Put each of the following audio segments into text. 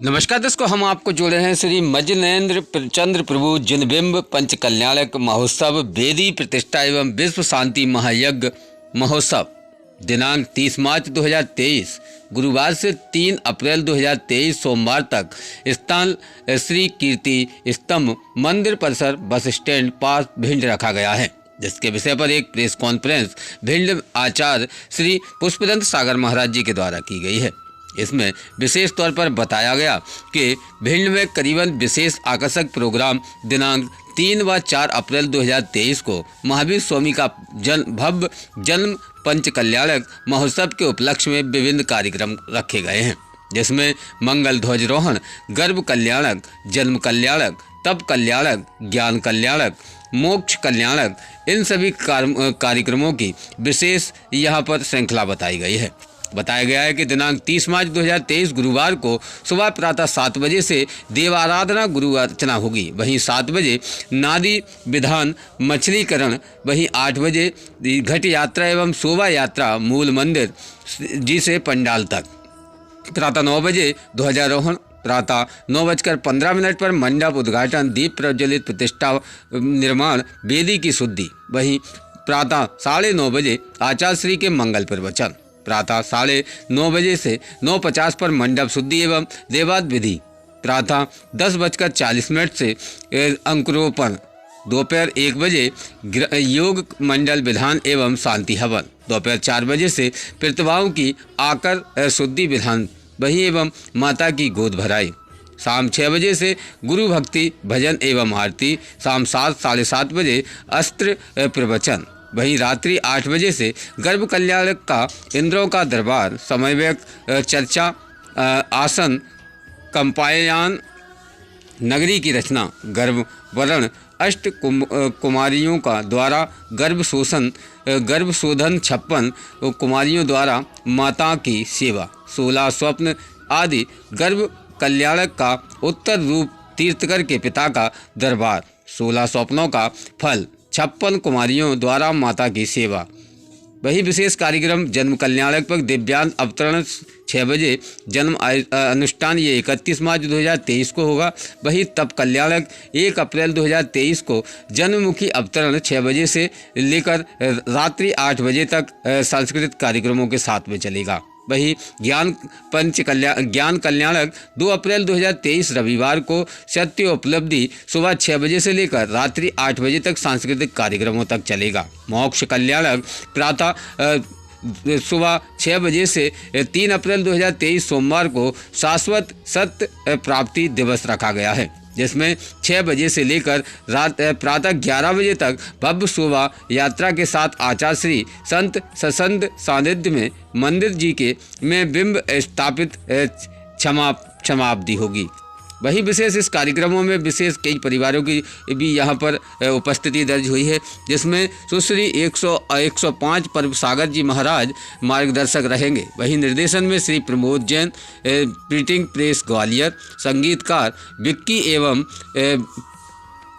नमस्कार दोस्तों, हम आपको जोड़े हैं श्री मजनेन्द्र चंद्र प्रभु जिनबिंब पंच कल्याणक महोत्सव वेदी प्रतिष्ठा एवं विश्व शांति महायज्ञ महोत्सव दिनांक 30 मार्च 2023 गुरुवार से 3 अप्रैल 2023 सोमवार तक स्थान श्री कीर्ति स्तंभ मंदिर परिसर बस स्टैंड पास भिंड रखा गया है, जिसके विषय पर एक प्रेस कॉन्फ्रेंस भिंड आचार्य श्री पुष्पदंत सागर महाराज जी के द्वारा की गई है। इसमें विशेष तौर पर बताया गया कि भिंड में करीबन विशेष आकर्षक प्रोग्राम दिनांक 3 व 4 अप्रैल 2023 को महावीर स्वामी का भव्य जन्म पंच कल्याणक महोत्सव के उपलक्ष्य में विभिन्न कार्यक्रम रखे गए हैं, जिसमें मंगल ध्वजारोहण, गर्भ कल्याणक, जन्म कल्याणक, तप कल्याणक, ज्ञान कल्याणक, मोक्ष कल्याणक, इन सभी कार्यक्रमों की विशेष यहाँ पर श्रृंखला बताई गई है। बताया गया है कि दिनांक 30 मार्च 2023 गुरुवार को सुबह प्रातः 7 बजे से देवाराधना गुरु अर्चना होगी। वहीं 7 बजे नादी विधान मछलीकरण, वहीं 8 बजे घट यात्रा एवं शोभा यात्रा मूल मंदिर जी से पंडाल तक। प्रातः 9 बजे ध्वजारोहण, प्रातः 9:15 पर मंडप उद्घाटन, दीप प्रज्वलित, प्रतिष्ठा निर्माण, वेदी की शुद्धि। वहीं प्रातः 9:30 बजे आचार्य श्री के मंगल प्रवचन। प्रातः 9:30 बजे से 9:50 पर मंडप शुद्धि एवं देवाद विधि। प्रातः 10:40 से अंकुरोपण। दोपहर 1 बजे योग मंडल विधान एवं शांति हवन। दोपहर 4 बजे से प्रतिभाओं की आकर शुद्धि विधान वही एवं माता की गोद भराई। शाम 6 बजे से गुरु भक्ति भजन एवं आरती। शाम 7, 7:30 बजे अस्त्र प्रवचन। वहीं रात्रि 8 बजे से गर्भ कल्याणक का इंद्रों का दरबार, समयवक चर्चा, आसन, कंपायन, नगरी की रचना, गर्भ वरण, अष्ट कुमारियों का द्वारा गर्भ शोधन, 56 कुमारियों द्वारा माता की सेवा, 16 स्वप्न आदि। गर्भ कल्याणक का उत्तर रूप, तीर्थकर के पिता का दरबार, 16 स्वप्नों का फल, 56 कुमारियों द्वारा माता की सेवा। वही विशेष कार्यक्रम जन्म कल्याणक पर दिव्यांग अवतरण 6 बजे जन्म अनुष्ठान, ये 31 मार्च 2023 को होगा। वही तप कल्याणक 1 अप्रैल 2023 को जन्ममुखी अवतरण 6 बजे से लेकर रात्रि 8 बजे तक सांस्कृतिक कार्यक्रमों के साथ में चलेगा। वही ज्ञान कल्याणक 2 अप्रैल 2023 रविवार को सत्य उपलब्धि सुबह 6 बजे से लेकर रात्रि 8 बजे तक सांस्कृतिक कार्यक्रमों तक चलेगा। मोक्ष कल्याणक प्रातः सुबह 6 बजे से 3 अप्रैल 2023 सोमवार को शाश्वत सत्य प्राप्ति दिवस रखा गया है, जिसमें 6 बजे से लेकर प्रातः 11 बजे तक भव्य शोभा यात्रा के साथ आचार्य श्री संत ससंत सानिध्य में मंदिर जी के में बिंब स्थापित क्षमाब्दी होगी। वही विशेष इस कार्यक्रमों में विशेष कई परिवारों की भी यहाँ पर उपस्थिति दर्ज हुई है, जिसमें सुश्री 105 पर सागर जी महाराज मार्गदर्शक रहेंगे। वही निर्देशन में श्री प्रमोद जैन, प्रिंटिंग प्रेस ग्वालियर, संगीतकार विक्की एवं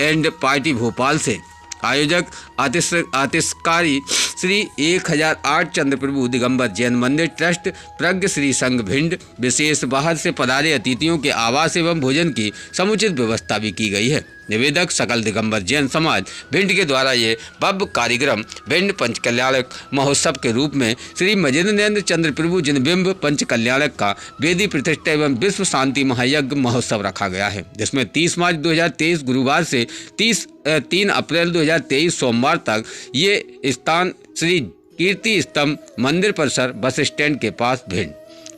एंड पार्टी भोपाल से, आयोजक आतिशकारी श्री 1008 चंद्र प्रभु दिगंबर जैन मंदिर ट्रस्ट प्रज्ञ श्री संघ भिंड। विशेष बाहर से पधारे अतिथियों के आवास एवं भोजन की समुचित व्यवस्था भी की गई है। निवेदक सकल दिगंबर जैन समाज भिंड के द्वारा ये भव्य कार्यक्रम भिंड पंच कल्याणक महोत्सव के रूप में श्री मजनेन्द्र चंद्र प्रभु जिनबिंब पंच कल्याणक का वेदी प्रतिष्ठा एवं विश्व शांति महायज्ञ महोत्सव रखा गया है, जिसमें 30 मार्च 2023 गुरुवार से 3 अप्रैल 2023 सोमवार तक ये स्थान श्री कीर्ति स्तंभ मंदिर परिसर बस स्टैंड के पास भिंड।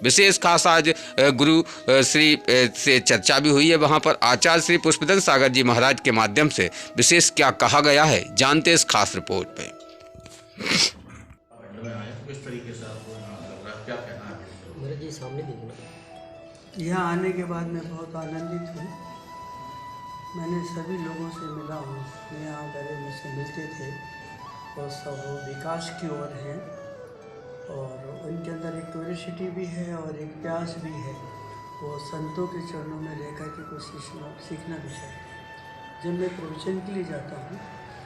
विशेष खास आज गुरु श्री से चर्चा भी हुई है। वहाँ पर आचार्य श्री पुष्पदंत सागर जी महाराज के माध्यम से विशेष क्या कहा गया है, जानते इस खास रिपोर्ट पे। यहाँ आने के बाद मैं बहुत आनंदित हूँ। मैंने सभी लोगों से मिला हूँ, यहाँ बड़े मुझसे मिलते थे और सब विकास की ओर हैं और उनके अंदर एक क्यूरियोसिटी भी है और एक प्यास भी है। वो संतों के चरणों में रहकर के कुछ सीखना भी चाहिए। जब मैं प्रवचन के लिए जाता हूँ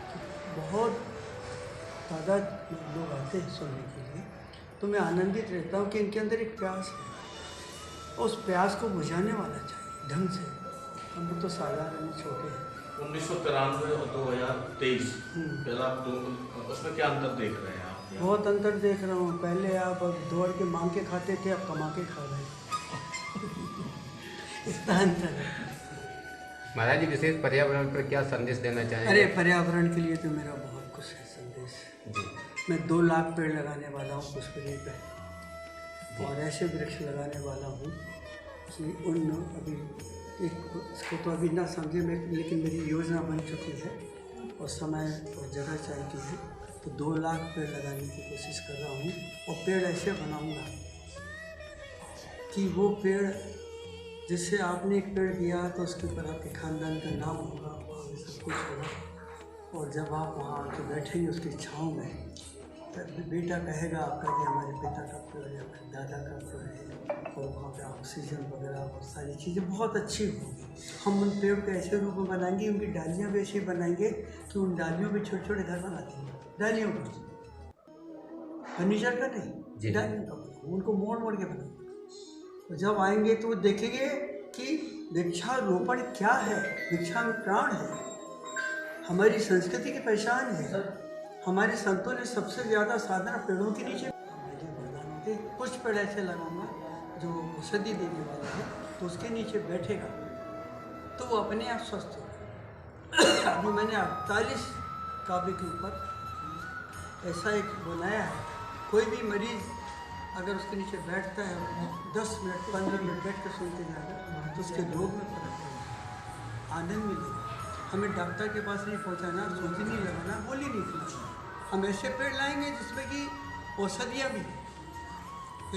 तो बहुत तादाद लोग आते हैं सुनने के लिए, तो मैं आनंदित रहता हूँ कि इनके अंदर एक प्यास है। उस प्यास को बुझाने वाला चाहिए ढंग से। हम लोग तो साधारण छोटे हैं। 1993 और 2023 पहला आप दो, उसमें क्या अंतर देख रहे हैं आप? बहुत अंतर देख रहा हूँ। पहले आप दौड़ के मांग के खाते थे, अब कमा के खा रहे हैं। इतना अंतर है। महाराज जी, विशेष पर्यावरण पर क्या संदेश देना चाहेंगे? अरे पर्यावरण के लिए तो मेरा बहुत कुछ है संदेश जी। मैं 2 लाख पेड़ लगाने वाला हूँ पुष्करी पे, और ऐसे वृक्ष लगाने वाला हूँ कि उन अभी इसको तो अभी ना समझे मैं, लेकिन मेरी योजना बन चुकी है और समय और जगह चाहिए है। तो 2 लाख पेड़ लगाने की कोशिश कर रहा हूँ, और पेड़ ऐसे बनाऊँगा कि वो पेड़, जिससे आपने एक पेड़ दिया तो उसके ऊपर आपके खानदान का नाम होगा, सब कुछ होगा। और जब आप वहाँ आके बैठेंगे उसकी छाँव में, तब बेटा कहेगा आपका कि हमारे पिता का पेड़ है, हमारे दादा का पेड़ है, और वहाँ पे ऑक्सीजन वगैरह और सारी चीज़ें बहुत अच्छी होंगी। हम उन पेड़ को ऐसे रूप में बनाएंगे, उनकी डालियाँ भी ऐसी बनाएंगे कि उन डालियों पे छोटे छोटे घर बनाते हैं। डालियों का, फर्नीचर का नहीं, डालियों का बनाओ, उनको मोड़ मोड़ के बनाओ। तो जब आएंगे तो वो देखेंगे कि वृक्षारोपण क्या है, वृक्षा में प्राण है, हमारी संस्कृति की पहचान है। हमारे संतों ने सबसे ज़्यादा साधना पेड़ों के नीचे। कुछ पेड़ ऐसे लगाऊंगा जो औषधि देने वाला है, तो उसके नीचे बैठेगा तो वो अपने आप स्वस्थ होगा। अभी मैंने 48 काव्य के ऊपर ऐसा एक बनाया है, कोई भी मरीज़ अगर उसके नीचे बैठता है, 10 मिनट 15 मिनट बैठ कर सुनते जाएगा तो उसके रोग में फर्क पड़ेगा, आनंद मिलेगा। हमें डॉक्टर के पास नहीं पहुंचाना, सूजी नहीं लगाना, गोली नहीं खिलाना। हम ऐसे पेड़ लाएंगे जिसमें कि औषधियाँ भी,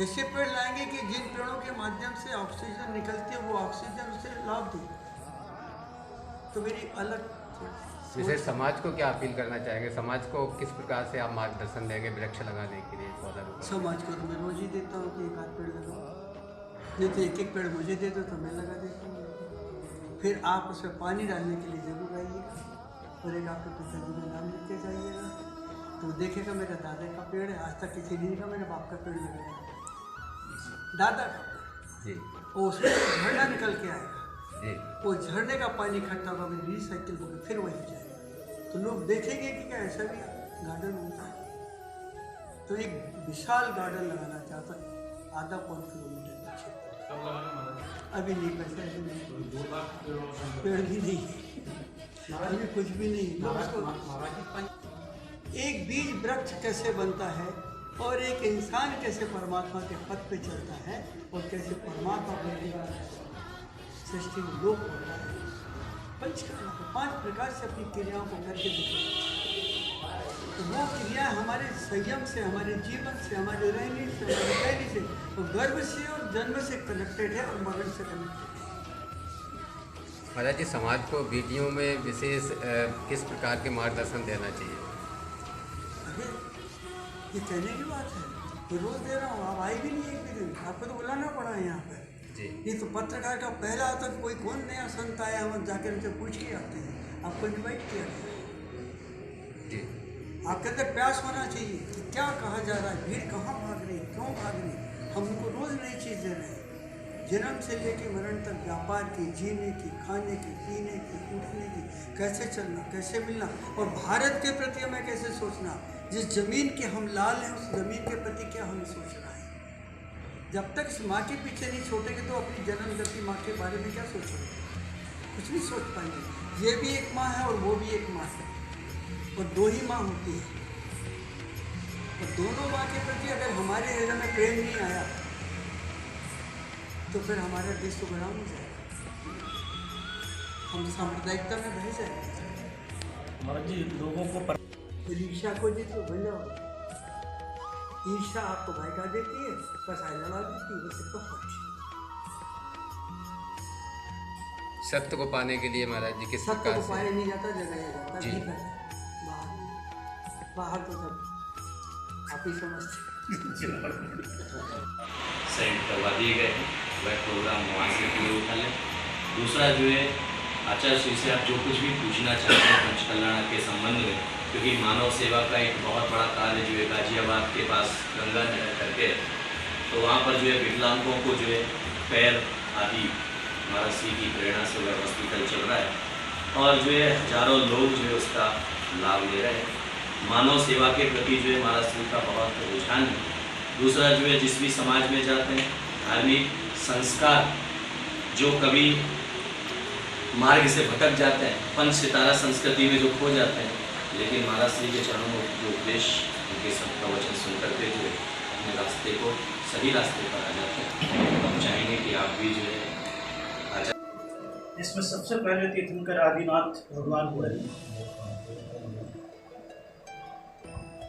ऐसे पेड़ लाएंगे कि जिन पेड़ों के माध्यम से ऑक्सीजन निकलती है वो ऑक्सीजन उसे लाभ दे। तो मेरी अलग विशेष समाज को क्या अपील करना चाहेंगे? समाज को किस प्रकार से आप मार्गदर्शन देंगे वृक्ष लगाने के लिए, पौधारोपण? समाज को तो मैं रोज ही देता हूँ कि 1 आध पेड़ लगाओ, नहीं तो 1-1 पेड़ मुझे दे दो तो मैं लगा देता हूँ। फिर आप उसमें पानी डालने के लिए जरूर आइएगा, और एक आपके पिताजी का नाम लिख के जाइएगा, तो देखेगा मेरा दादा का पेड़ है। आज तक किसी दिन का मेरे बाप का पेड़ लगाया, दादा का पेड़ जी, वो उसमें झरना निकल के आएगा जी, वो झरने का पानी इकट्ठा होगा, रिसाइकिल होगा, फिर वही जाएगा। तो लोग देखेंगे कि क्या ऐसा भी गार्डन होता है। तो एक विशाल गार्डन लगाना चाहता हूँ, आधा 5 किलोमीटर का क्षेत्र। अभी नहीं पैसा, अभी नहीं, 2 लाख पेड़ भी नहीं, अभी कुछ भी नहीं। एक बीज वृक्ष कैसे बनता है, और एक इंसान कैसे परमात्मा के पथ पे चलता है, और कैसे परमात्मा बनने सृष्टि में लोक होता है। पंचकर्म 5 प्रकार से अपनी क्रियाओं को करके दिखाते हैं। तो वो क्रिया हमारे संयम से, हमारे जीवन से, हमारे रहने से, हमारे कहने से, वो गर्भ से और जन्म से कनेक्टेड है और मरण से कनेक्टेड है। महाराज जी, समाज को वीडियो में विशेष किस प्रकार के मार्गदर्शन देना चाहिए? अरे ये कहने की बात है, तो रोज दे रहा हूँ, आप आए भी नहीं एक भी दिन, आपको तो बुलाना पड़ा है यहाँ पर। ये तो पत्रकार का पहला तक कोई कौन नया संत आया, हम जाकर उनसे पूछ के आते हैं, आपको इन्वाइट किया गया। आपके अंदर प्यास होना चाहिए कि क्या कहा जा रहा है, भीड़ कहाँ भाग रही, क्यों भाग रही। हम उनको रोज़ नई चीज़ दे रहे हैं, जन्म से लेकर मरण तक, व्यापार की, जीने की, खाने की, पीने की, उठने की, कैसे चलना, कैसे मिलना, और भारत के प्रति हमें कैसे सोचना। जिस ज़मीन के हम लाल हैं, उस ज़मीन के प्रति क्या हमें सोचना है। जब तक इस माँ के पीछे नहीं छोड़ेंगे तो अपनी जन्मदात्री माँ के बारे में क्या सोचेंगे, कुछ नहीं सोच पाएंगे। ये भी एक माँ है और वो भी एक माँ है, और 2 ही माँ होती है। और दोनों माँ के प्रति अगर हमारे हृदय में प्रेम नहीं आया तो फिर हमारा देश तो बड़ा हो जाएगा, हम सांप्रदायिकता में बह जाएंगे। महाराज जी, लोगों को ईर्ष्या को जीतो बन जाओ। ईर्ष्या आपको भाईका देती है, कसाई लड़ा देती है, वैसे तो सत्य को पाने के लिए महाराज जी किस सत्य प्रकार को से? पाया नहीं जाता, जगाया जाता जी। भीतर है। बाहर तो सब आप ही समझते। सेंड करवा दिए गए हैं, वह प्रोग्राम वहाँ से पूरे उठा लें। दूसरा जो है, आचार्य श्री से आप जो कुछ भी पूछना चाहते हैं पंचकल्याण के संबंध में, क्योंकि मानव सेवा का एक बहुत बड़ा कार्य जो है गाजियाबाद के पास गंगा नहर करके, तो वहाँ पर जो है विकलांगों को जो है पैर आदि महाराज श्री की प्रेरणा से वह हॉस्पिटल चल रहा है और जो है हजारों लोग जो है उसका लाभ ले रहे हैं। मानव सेवा के प्रति जो है महाराज श्री का बहुत रुझान है। दूसरा जो है जिस भी समाज में जाते हैं धार्मिक संस्कार जो कभी मार्ग से भटक जाते हैं, पंच सितारा संस्कृति में जो खो जाते हैं, लेकिन महाराज श्री के चरणों में जो उपदेश उनके सब प्रवचन सुन करके जो है अपने रास्ते को सही रास्ते पर आ जाते हैं। हम चाहेंगे कि आप भी जो है आ जाए। इसमें सबसे पहले तीर्थंकर आदिनाथ भगवान हुए।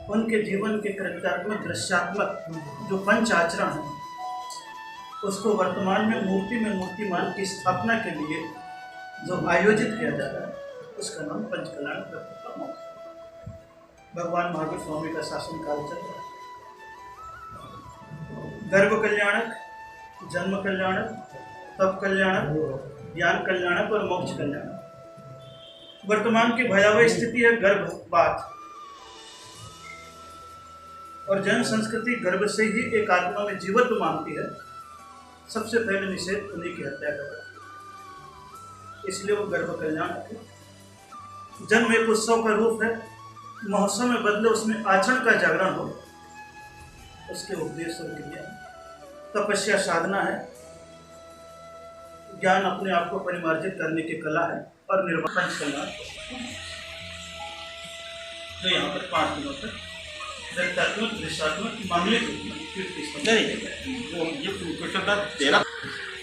उनके जीवन के कृत्यात्मक दृश्यात्मक जो पंच आचरण है उसको वर्तमान में मूर्तिमान की स्थापना के लिए जो आयोजित किया जा रहा है उसका नाम पंचकल्याण प्रथम है। भगवान महावीर स्वामी का शासन काल चल रहा है। गर्भ कल्याणक, जन्म कल्याणक, तप कल्याणक, ज्ञान कल्याणक और मोक्ष कल्याणक। वर्तमान की भयावह स्थिति है गर्भपात और जन संस्कृति गर्भ से ही एक आत्मा में जीवत्व मानती है। सबसे पहले निषेध उन्हीं की हत्या कर रहा है, इसलिए वो गर्भ कल्याणक है। जन्म एक उत्सव का रूप है, महोत्सव में बदले उसमें आचरण का जागरण हो, उसके उपदेश और क्रिया। तपस्या साधना है, ज्ञान अपने आप को परिमार्जित करने की कला है और निर्वाण पंचकल्याण जो यहाँ पर 5 दिनों तक दृष्टात्मक दृश्यात्मक मांगलिक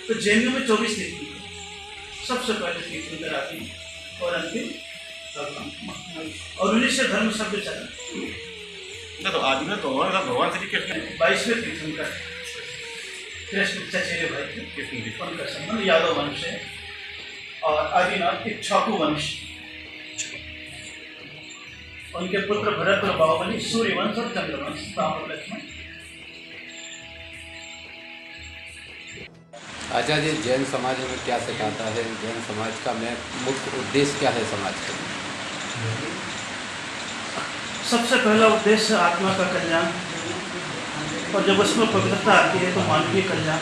तो जैनियों में 24 तीर्थंकर, सबसे पहले तीर्थंकर आदि और अंतिम और 19 धर्म शब्द चला। तो आदि में तो भगवान श्री कृष्ण 22वें तीर्थंकर कृष्ण चचेरे भाई थे, उनका संबंध यादव वंश है और आदिनाथ इक्ष्वाकु वंश। उनके पुत्र भरत और बाहुबली सूर्यवंश और चंद्रवंश। राम लक्ष्मण। आचार्य जी, जैन समाज में क्या सिखाता है? जैन समाज का मैं मुख्य उद्देश्य क्या है समाज का? सबसे पहला उद्देश्य आत्मा का कल्याण और जब उसमें पवित्रता आती है तो मानवीय कल्याण,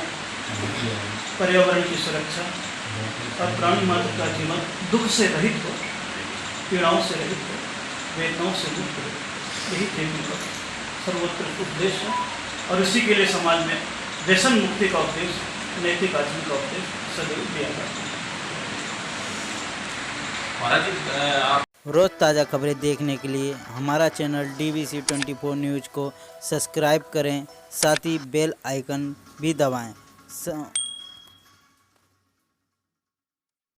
पर्यावरण की सुरक्षा और प्राणी मात्र का जीवन दुख से रहित हो, पीड़ाओं से रहित हो, वेदनाओं से मुक्त हो। यही देवी का सर्वोत्तम उद्देश्य है और इसी के लिए समाज में व्यसन मुक्ति का उपदेश, नैतिक आचरण का उपदेश सदैव दिया जाता है। महाराज जी आप रोज़ ताज़ा खबरें देखने के लिए हमारा चैनल DVC 24 न्यूज़ को सब्सक्राइब करें, साथ ही बेल आइकन भी दबाएं।